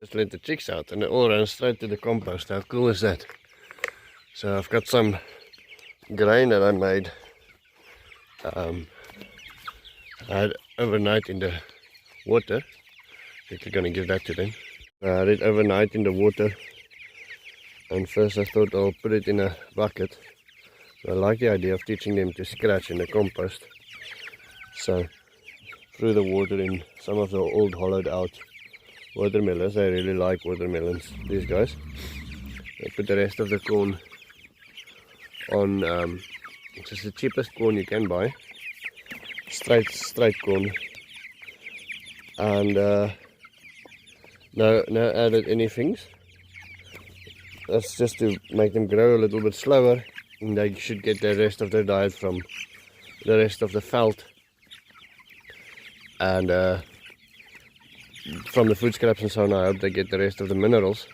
Just let the chicks out and it all runs straight to the compost. How cool is that? So I've got some grain that I made I had overnight in the water. Quickly gonna give that to them. I had it overnight in the water, and first I thought I'll put it in a bucket. So I like the idea of teaching them to scratch in the compost. So threw the water in some of the old hollowed out watermelons. I really like watermelons, these guys. I put the rest of the corn on, which is the cheapest corn you can buy, straight corn, and no added anything. That's just to make them grow a little bit slower, and they should get the rest of their diet from the rest of the veld and from the food scraps and so on. I hope they get the rest of the minerals,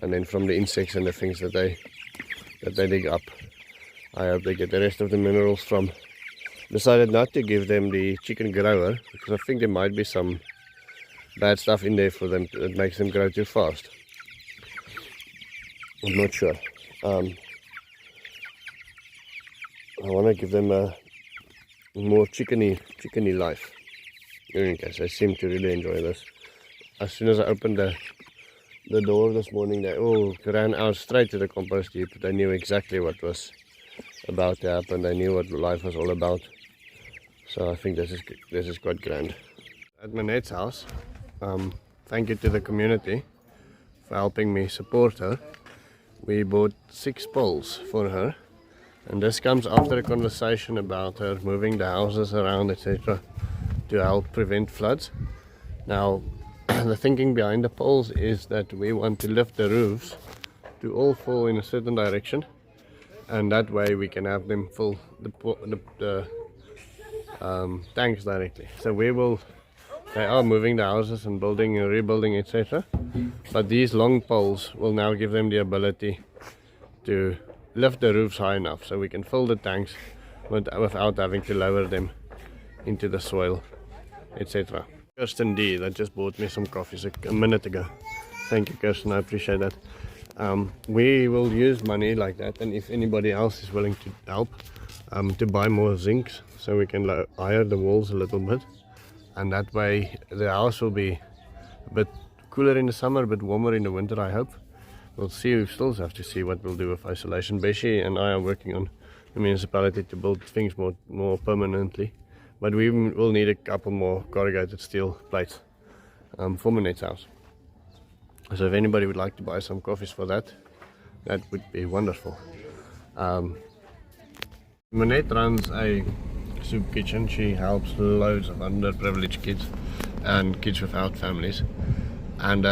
and then from the insects and the things that they dig up, I hope they get the rest of the minerals from. Decided not to give them the chicken grower because I think there might be some bad stuff in there for them that makes them grow too fast. I'm not sure. I want to give them a more chickeny life. In case they seem to really enjoy this. As soon as I opened the door this morning, they all ran out straight to the compost heap. They knew exactly what was about to happen. They knew what life was all about. So I think this is quite grand. At Manette's house, thank you to the community for helping me support her. We bought 6 poles for her, and this comes after a conversation about her moving the houses around, etc., to help prevent floods. Now, the thinking behind the poles is that we want to lift the roofs to all fall in a certain direction, and that way we can have them fill the tanks directly. So they are moving the houses and building and rebuilding, etc., but these long poles will now give them the ability to lift the roofs high enough so we can fill the tanks without having to lower them into the soil, etc. Kirsten D, that just bought me some coffees a minute ago. Thank you, Kirsten, I appreciate that. We will use money like that, and if anybody else is willing to help, to buy more zincs so we can higher the walls a little bit, and that way the house will be a bit cooler in the summer, a bit warmer in the winter, I hope. We'll see. We still have to see what we'll do with isolation. Beshi and I are working on the municipality to build things more permanently, but we will need a couple more corrugated steel plates for Manette's house. So if anybody would like to buy some coffees for that, that would be wonderful. Minette runs a soup kitchen. She helps loads of underprivileged kids and kids without families, and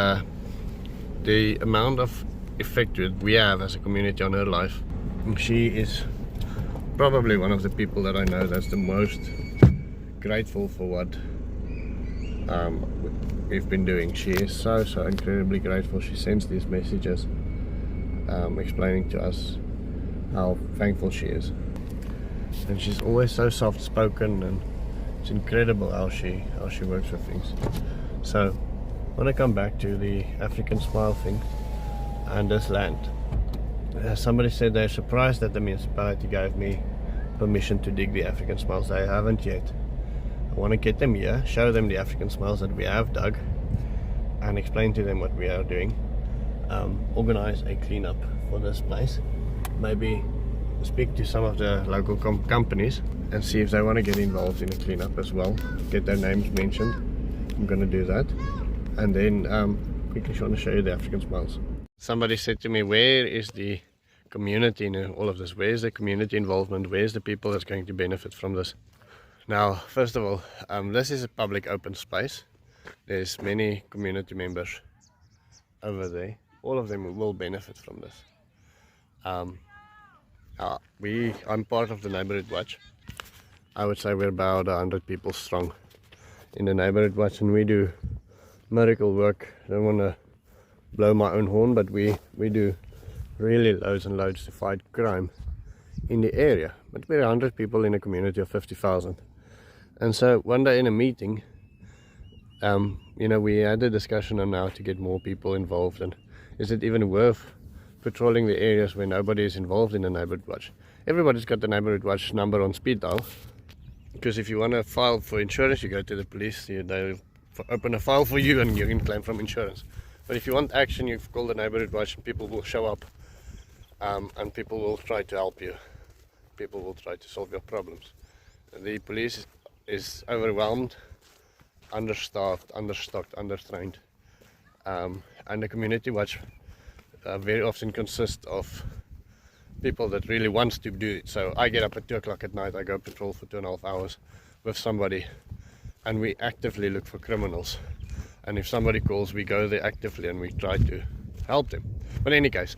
the amount of effect we have as a community on her life, she is probably one of the people that I know that's the most grateful for what we've been doing. She is so incredibly grateful. She sends these messages explaining to us how thankful she is, and she's always so soft spoken, and it's incredible how she works with things. So when I come back to the African smile thing and this land, somebody said they're surprised that the municipality gave me permission to dig the African smiles. They haven't yet. I want to get them here, show them the African smiles that we have dug, and explain to them what we are doing. Organize a cleanup for this place. Maybe speak to some of the local companies and see if they want to get involved in a cleanup as well. Get their names mentioned. I'm going to do that. And then quickly want to show you the African smiles. Somebody said to me, where is the community in all of this? Where's the community involvement? Where's the people that's going to benefit from this? Now, first of all, this is a public open space. There's many community members over there. All of them will benefit from this. I'm part of the neighborhood watch. I would say we're about 100 people strong in the neighborhood watch, and we do miracle work. I don't want to blow my own horn, but we do really loads and loads to fight crime in the area. But we're 100 people in a community of 50,000. And so one day in a meeting, we had a discussion on how to get more people involved, and is it even worth patrolling the areas where nobody is involved in the neighborhood watch? Everybody's got the neighborhood watch number on speed dial, because if you want to file for insurance, you go to the police, they'll open a file for you and you can claim from insurance. But if you want action, you call the neighborhood watch and people will show up, and people will try to help you. People will try to solve your problems. The police is overwhelmed, understaffed, understocked, undertrained, and the community watch very often consists of people that really wants to do it. So I get up at 2 o'clock at night, I go patrol for 2.5 hours with somebody, and we actively look for criminals. And if somebody calls, we go there actively and we try to help them. But in any case,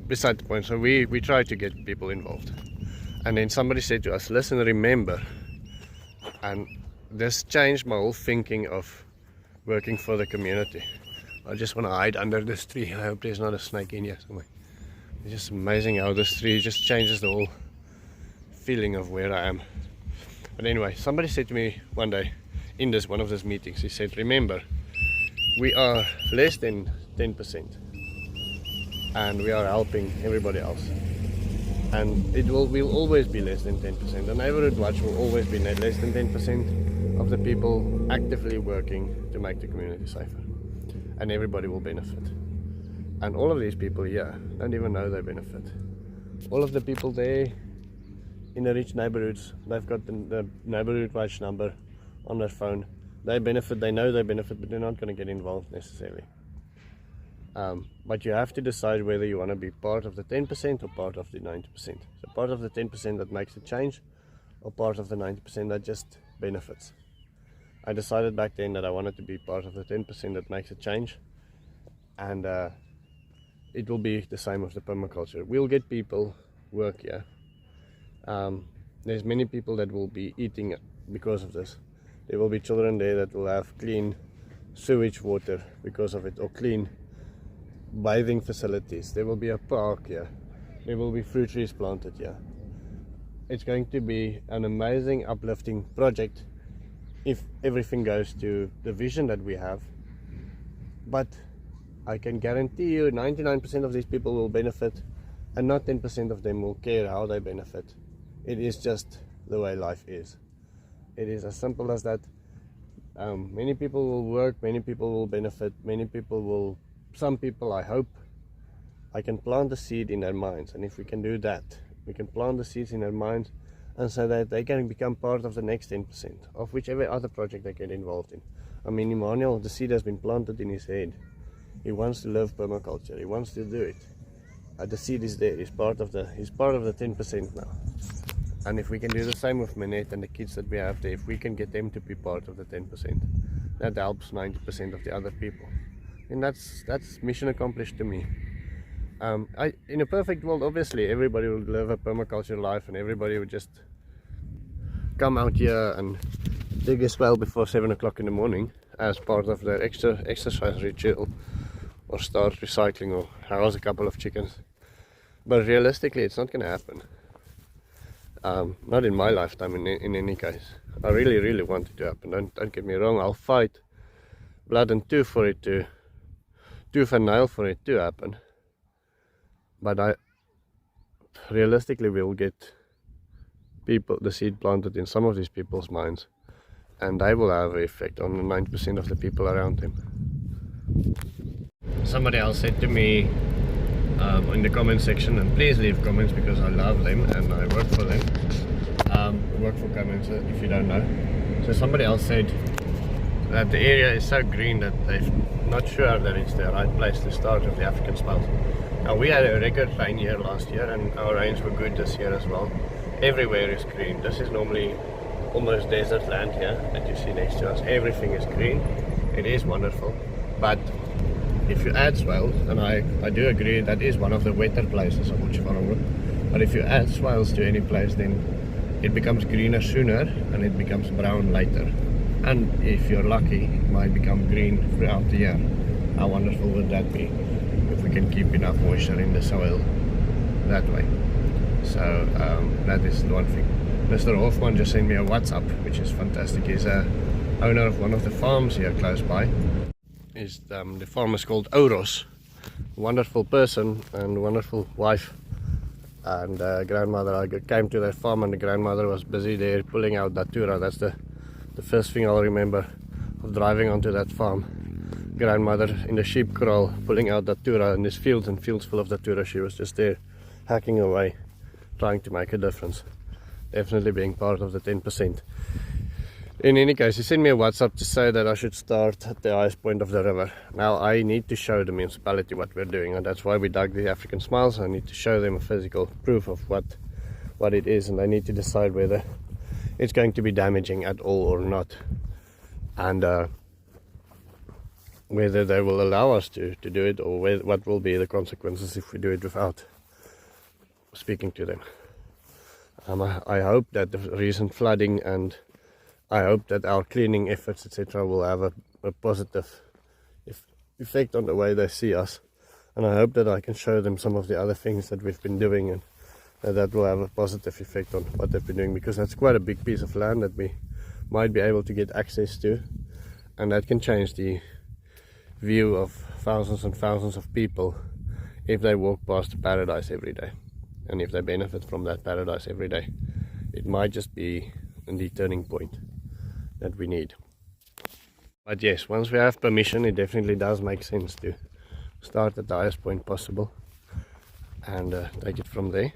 beside the point, so we try to get people involved. And then somebody said to us, listen, remember, and this changed my whole thinking of working for the community. I just want to hide under this tree. I hope there's not a snake in here somewhere. It's just amazing how this tree just changes the whole feeling of where I am. But anyway, somebody said to me one day in one of these meetings, he said, remember, we are less than 10% and we are helping everybody else. And we'll always be less than 10%. The neighborhood watch will always be less than 10% of the people actively working to make the community safer. And everybody will benefit. And all of these people here don't even know they benefit. All of the people there in the rich neighborhoods, they've got the neighborhood watch number on their phone. They benefit, they know they benefit, but they're not going to get involved necessarily. But you have to decide whether you want to be part of the 10% or part of the 90%. So part of the 10% that makes a change, or part of the 90% that just benefits. I decided back then that I wanted to be part of the 10% that makes a change, and it will be the same with the permaculture. We'll get people work here. There's many people that will be eating because of this. There will be children there that will have clean sewage water because of it, or clean bathing facilities. There will be a park here. There will be fruit trees planted here. It's going to be an amazing uplifting project if everything goes to the vision that we have. But I can guarantee you 99% of these people will benefit, and not 10% of them will care how they benefit. It is just the way life is. It is as simple as that. Many people will work, many people will benefit, some people, I hope, I can plant the seed in their minds. And if we can do that, we can plant the seeds in their minds, and so that they can become part of the next 10% of whichever other project they get involved in. I mean, Emmanuel, the seed has been planted in his head. He wants to love permaculture. He wants to do it. The seed is there. He's part of the 10% now. And if we can do the same with Minette and the kids that we have there, if we can get them to be part of the 10%, that helps 90% of the other people. And that's mission accomplished to me. In a perfect world, obviously, everybody would live a permaculture life, and everybody would just come out here and dig a swale before 7 o'clock in the morning as part of their exercise ritual, or start recycling, or house a couple of chickens. But realistically, it's not going to happen. Not in my lifetime, in any case. I really, really want it to happen. Don't get me wrong. I'll fight blood and tooth and nail for it to happen. But I realistically will get the seed planted in some of these people's minds, and they will have an effect on the 90% of the people around them. Somebody else said to me in the comment section, and please leave comments because I love them and I work for them. Work for comments if you don't know. So somebody else said that the area is so green that they're not sure that it's the right place to start with the African Swales. Now, we had a record rain year last year, and our rains were good this year as well. Everywhere is green. This is normally almost desert land here that you see next to us. Everything is green. It is wonderful. But if you add swales, and I do agree that is one of the wetter places of Uchivarongo, but if you add swales to any place, then it becomes greener sooner and it becomes brown later. And if you're lucky, it might become green throughout the year. How wonderful would that be if we can keep enough moisture in the soil that way? So that is the one thing. Mr. Hoffman just sent me a WhatsApp, which is fantastic. He's a owner of one of the farms here close by. The farm is called Oros. Wonderful person and wonderful wife and grandmother. I came to that farm and the grandmother was busy there pulling out datura. That's the first thing I'll remember of driving onto that farm. Grandmother in the sheep corral pulling out datura, in this fields and fields full of datura. She was just there hacking away, trying to make a difference. Definitely being part of the 10%. In any case, he sent me a WhatsApp to say that I should start at the highest point of the river. Now I need to show the municipality what we're doing, and that's why we dug the African Smiles. I need to show them a physical proof of what it is, and they need to decide whether it's going to be damaging at all or not, and whether they will allow us to do it, or what will be the consequences if we do it without speaking to them. I hope that the recent flooding and I hope that our cleaning efforts, etc., will have a positive effect on the way they see us. And I hope that I can show them some of the other things that we've been doing, and that will have a positive effect on what they've been doing, because that's quite a big piece of land that we might be able to get access to, and that can change the view of thousands and thousands of people if they walk past the paradise every day, and if they benefit from that paradise every day. It might just be the turning point that we need. But yes, once we have permission, it definitely does make sense to start at the highest point possible and take it from there.